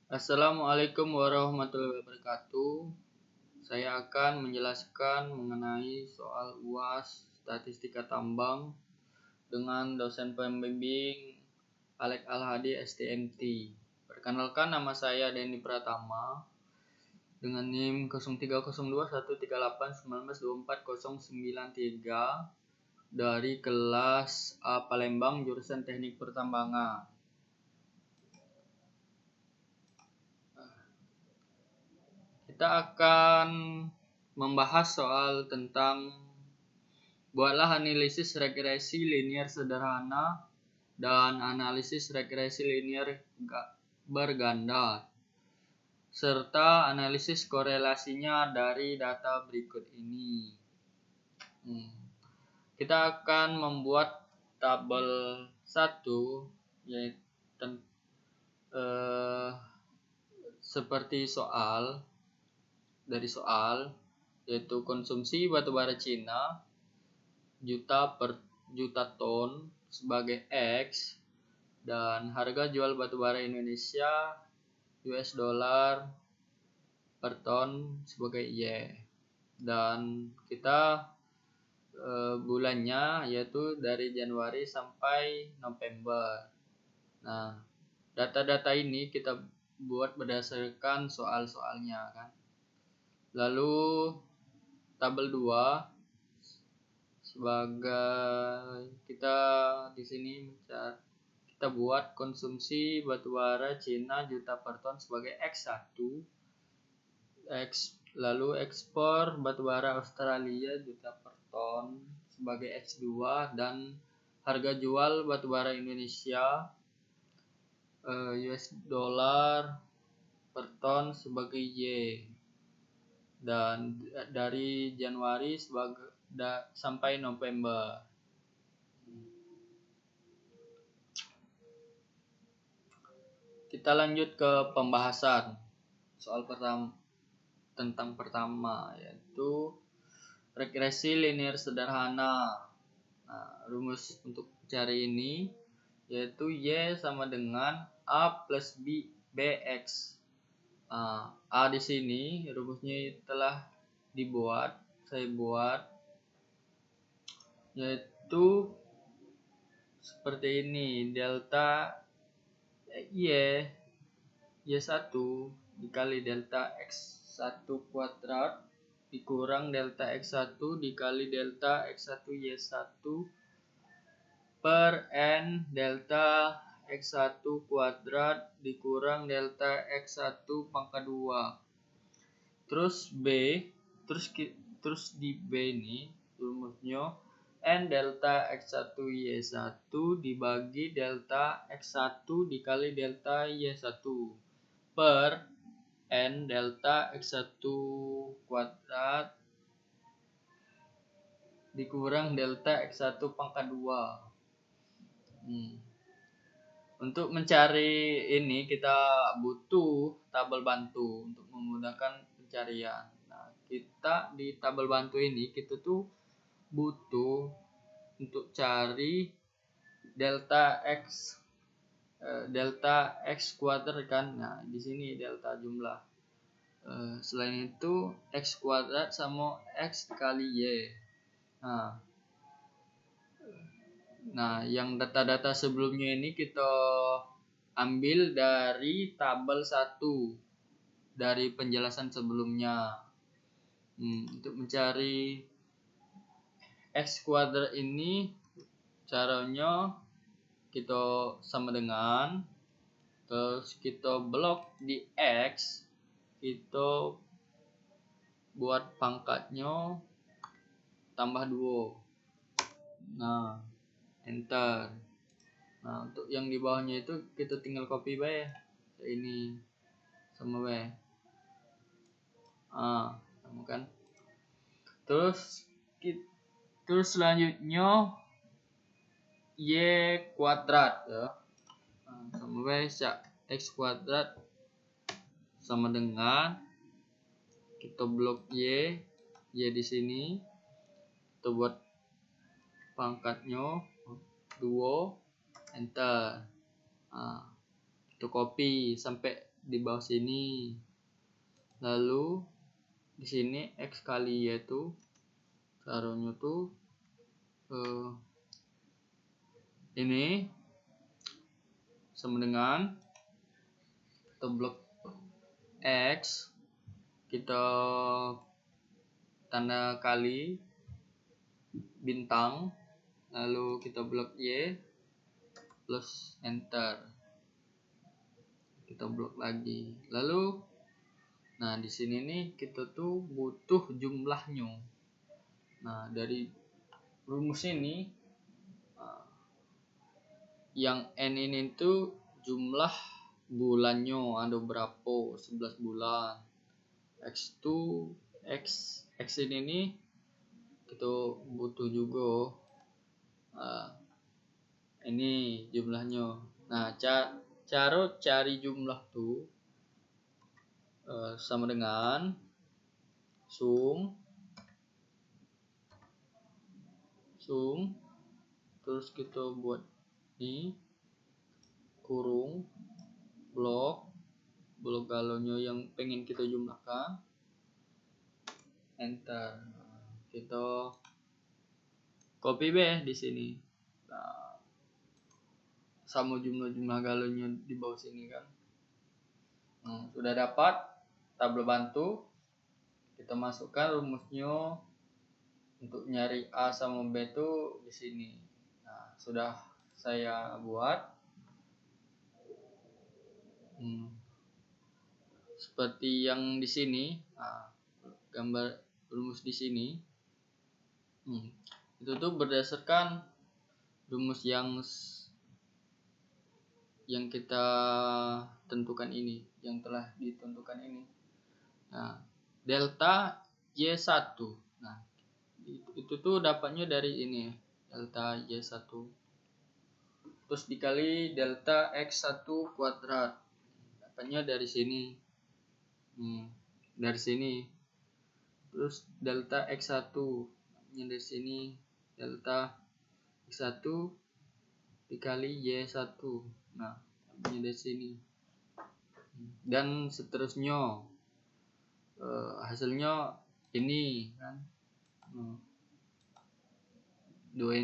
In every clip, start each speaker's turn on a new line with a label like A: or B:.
A: Assalamualaikum warahmatullahi wabarakatuh. Saya akan menjelaskan mengenai soal UAS Statistika Tambang dengan dosen pembimbing Alek Al-Hadi STMT. Perkenalkan, nama saya Denny Pratama dengan NIM 03021389192493 dari kelas A Palembang jurusan Teknik Pertambangan. Kita akan membahas soal tentang buatlah analisis regresi linier sederhana dan analisis regresi linier berganda serta analisis korelasinya dari data berikut ini. Kita akan membuat tabel 1 yaitu seperti soal yaitu konsumsi batubara Cina juta per juta ton sebagai X dan harga jual batubara Indonesia US dollar per ton sebagai Y, dan kita bulannya yaitu dari Januari sampai November. Nah, data-data ini kita buat berdasarkan soal-soalnya kan. Lalu tabel 2 sebagai kita di sini kita buat konsumsi batubara Cina juta per ton sebagai X1, lalu ekspor batubara Australia juta per ton sebagai X2, dan harga jual batubara Indonesia US dollar per ton sebagai Y, dan dari Januari sampai November. Kita lanjut ke pembahasan soal pertama yaitu regresi linier sederhana. Nah, rumus untuk cari ini yaitu Y sama dengan A plus BX. A di sini rumusnya telah saya buat yaitu seperti ini: delta Y1 dikali delta X1 kuadrat dikurang delta X1 dikali delta X1 Y1 per N delta X1 kuadrat dikurang delta X1 pangkat 2. Terus di B ini rumusnya N delta X1 Y1 dibagi delta X1 dikali delta Y1 per N delta X1 kuadrat dikurang delta X1 pangkat 2. Untuk mencari ini kita butuh tabel bantu untuk memudahkan pencarian. Nah, kita di tabel bantu ini kita tuh butuh untuk cari delta X kuadrat kan. Nah, di sini delta jumlah. Selain itu X kuadrat sama X kali Y. Nah, yang data-data sebelumnya ini kita ambil dari tabel 1 dari penjelasan sebelumnya. Untuk mencari X kuadrat ini caranya kita sama dengan, terus kita blok di X, kita buat pangkatnya tambah 2. Nah, enter. Nah, untuk yang di bawahnya itu kita tinggal copy bae ini sama bae. Sama kan. Terus selanjutnya Y kuadrat ya. Sama bae X kuadrat sama dengan kita blok Y di sini, kita buat pangkatnya 2, enter. Itu copy sampai di bawah sini. Lalu di sini X kali Y itu caranya tuh ini sama dengan kita blok X, kita tanda kali bintang, lalu kita blok Y plus enter, kita blok lagi. Lalu nah di sini nih kita tuh butuh jumlahnya. Nah dari rumus ini yang N ini tuh jumlah bulannya ada berapa, 11 bulan. X ini nih kita butuh juga. Ini jumlahnya. Nah cara cari jumlah tuh sama dengan sum terus kita buat ini kurung blok galonnya yang pengen kita jumlahkan, enter. Kita copy di sini. Nah, sama jumlah galonnya di bawah sini kan. Sudah dapat tabel bantu. Kita masukkan rumusnya untuk nyari A sama B itu di sini. Nah, sudah saya buat. Seperti yang di sini. Nah, gambar rumus di sini. Itu tuh berdasarkan rumus yang kita tentukan ini, yang telah ditentukan ini. Nah, delta Y1. Nah, itu tuh dapatnya dari ini, delta Y1. Terus dikali delta X1 kuadrat. Dapatnya dari sini. Dari sini. Terus delta X1 dari sini, delta X1 dikali Y1. Nah, dapatnya dari sini. Dan seterusnya. Hasilnya ini kan. Dua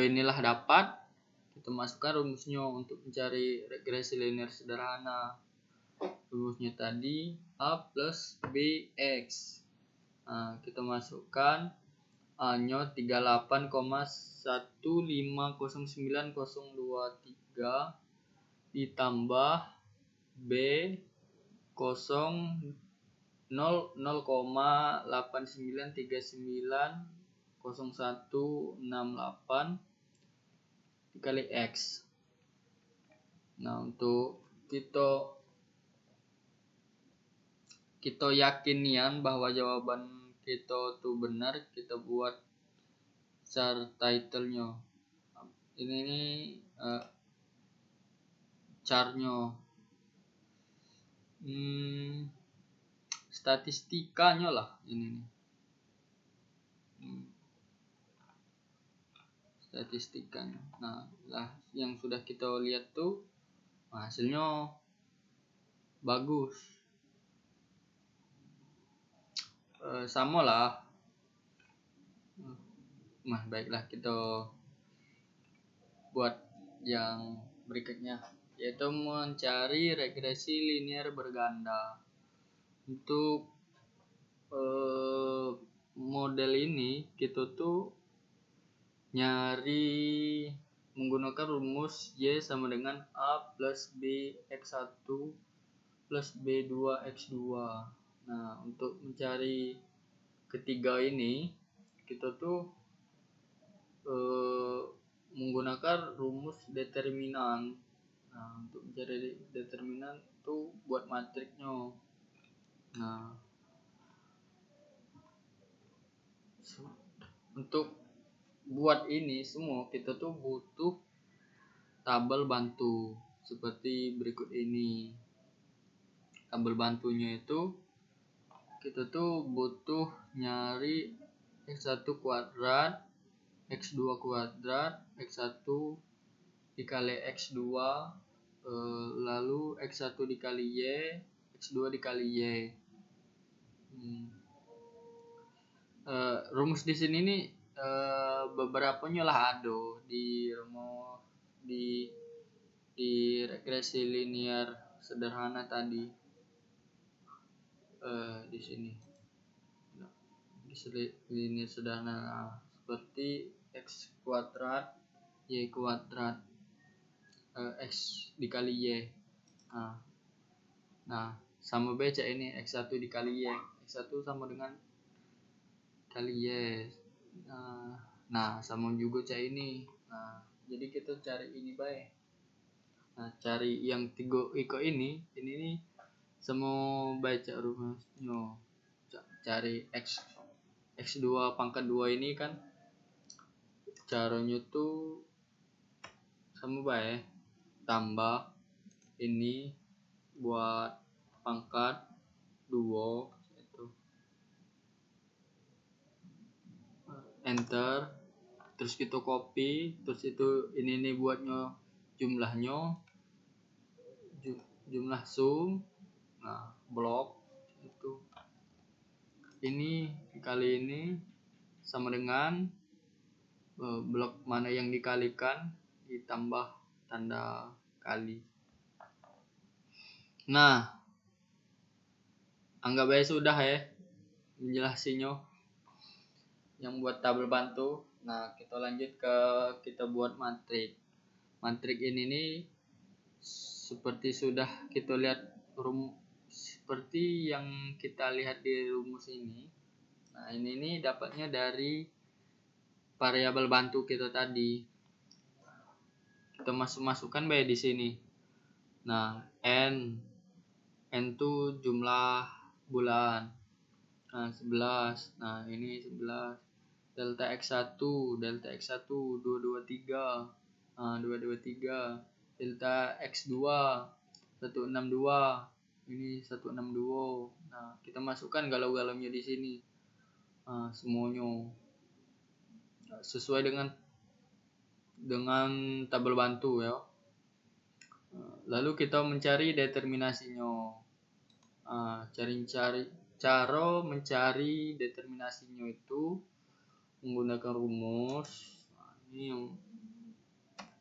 A: inilah dapat. Kita masukkan rumusnya untuk mencari regresi linear sederhana. Rumusnya tadi A plus BX. Nah, kita masukkan A-nya 38,1509023 ditambah B 0,89390168 dikali X. Nah, untuk kita yakinian bahwa jawaban kita tuh benar, kita buat chart title-nya. Ini chartnya, statistikanya lah ini nih. Statistikanya. Nah, lah yang sudah kita lihat tuh hasilnya bagus. Sama lah. Nah, baiklah, kita buat yang berikutnya, yaitu mencari regresi linear berganda. Untuk model ini kita tuh nyari menggunakan rumus Y sama dengan A plus B X1 plus B2 X2. Nah, untuk mencari ketiga ini kita tuh menggunakan rumus determinan. Nah, untuk mencari determinan tuh buat matriksnya. Nah, untuk buat ini semua kita tuh butuh tabel bantu seperti berikut ini. Tabel bantunya itu kita tuh butuh nyari X1 kuadrat, X2 kuadrat, X1 dikali X2 lalu X1 dikali Y, X2 dikali Y. Rumus di sini nih beberapanya lah ada di rumus di regresi linear sederhana tadi. Di sini linear sederhana seperti X kuadrat Y kuadrat X dikali Y. Nah sama baca ini X1 dikali Y, X1 sama dengan kali Y. Nah sama juga cak ini. Nah jadi kita cari ini baik. Nah cari yang tiga iko ini nih semua baca rumusnya. Cari X2 pangkat 2 ini kan caranya tuh sama baik, tambah ini buat pangkat 2 itu enter, terus kita copy, terus itu ini buatnya jumlah sum. Nah blok itu ini kali ini sama dengan blok mana yang dikalikan ditambah tanda kali. Nah anggap aja sudah ya menjelasinya yang buat tabel bantu. Nah kita lanjut kita buat matrik. Matrik ini nih seperti sudah kita lihat seperti yang kita lihat di rumus ini. Nah ini nih dapatnya dari variabel bantu kita tadi. Kita masukkan baik di sini. Nah n itu jumlah bulan. Nah 11. Nah ini 11. Delta X1 223. Nah 223. Delta X2 162. Ini 162. Nah kita masukkan galau-galaunya di sini. Nah semuanya sesuai dengan tabel bantu ya. Lalu kita mencari determinasinya. Cara mencari determinasinya itu menggunakan rumus ini yang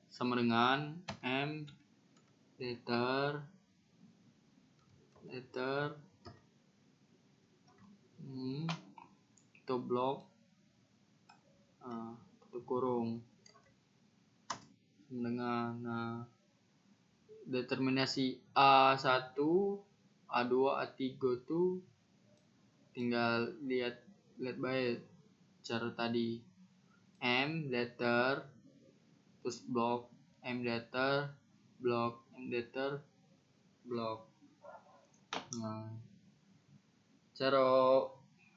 A: sama dengan M letter itu blok itu kurung dengan determinasi A1 A2 A3 tuh tinggal lihat baik cara tadi M letter terus blok M letter blok M letter blok. Nah cara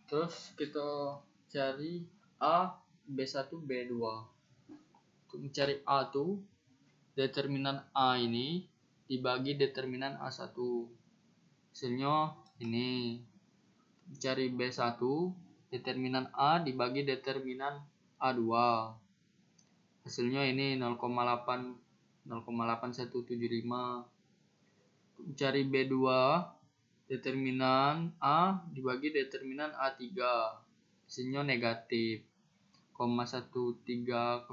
A: terus kita cari A B1 B2. Untuk mencari A tuh determinan A ini dibagi determinan A1, hasilnya ini. Cari B1 determinan A dibagi determinan A2, hasilnya ini 0,8175. Cari B2 determinan A dibagi determinan A3, hasilnya negatif 0,1308.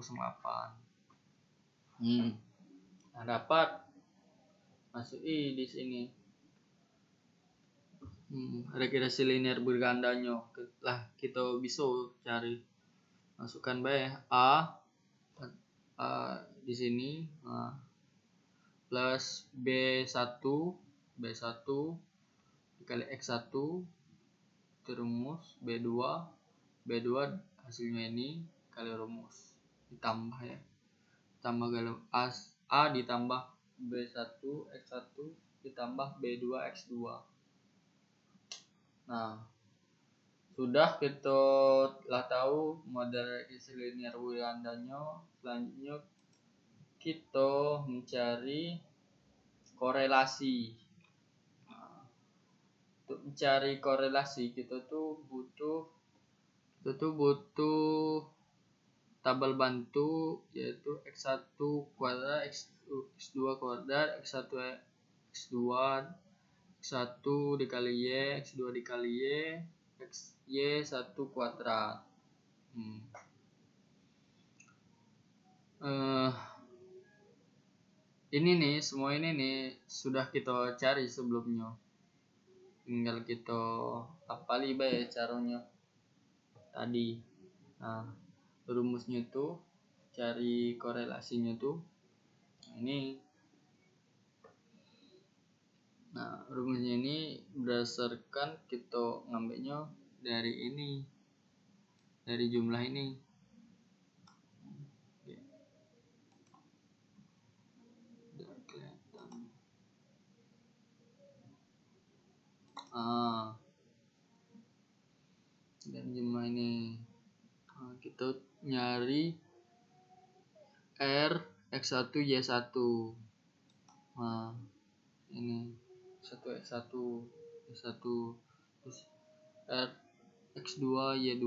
A: Nah dapat masuk di sini regresi linear bergandanya lah kita bisa cari. Masukkan A di sini plus B1 dikali X1 rumus B2 hasilnya ini kali rumus ditambah ya, tambah galau A ditambah B1 X1 ditambah B2 X2. Nah sudah kita telah tahu model regresi linear bergandanya. Selanjutnya kita mencari korelasi. Untuk mencari korelasi kita tuh butuh tabel bantu yaitu X1 kuadrat X2 kuadrat, X1 X2 X1 dikali Y, X2 dikali Y, Y1 kuadrat. Ini nih, semua ini nih sudah kita cari sebelumnya. Tinggal kita hafal ya caranya tadi. Nah, rumusnya tuh cari korelasinya tuh ini. Nah, rumusnya ini berdasarkan kita ngambilnya dari ini, dari jumlah ini. Udah kelihatan. Dan jumlah ini. Nah, kita nyari R X1 Y1. Nah, ini 1 X1 Y1 terus R X2 Y2,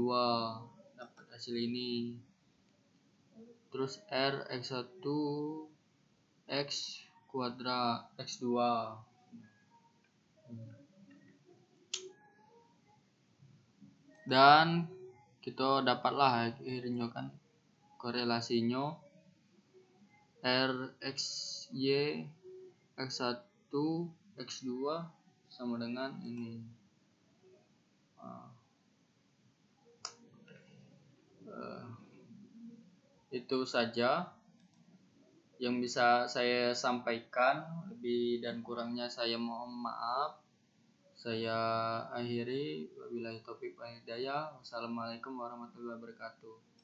A: dapat hasil ini. Terus R X1 X kuadrat X2. Dan kita dapatlah akhirnya kan korelasinya R X Y X1 X2 sama dengan ini. Itu saja yang bisa saya sampaikan. Lebih dan kurangnya saya mohon maaf. Saya akhiri, wabillahi taufiq wal hidayah. Wassalamualaikum warahmatullahi wabarakatuh.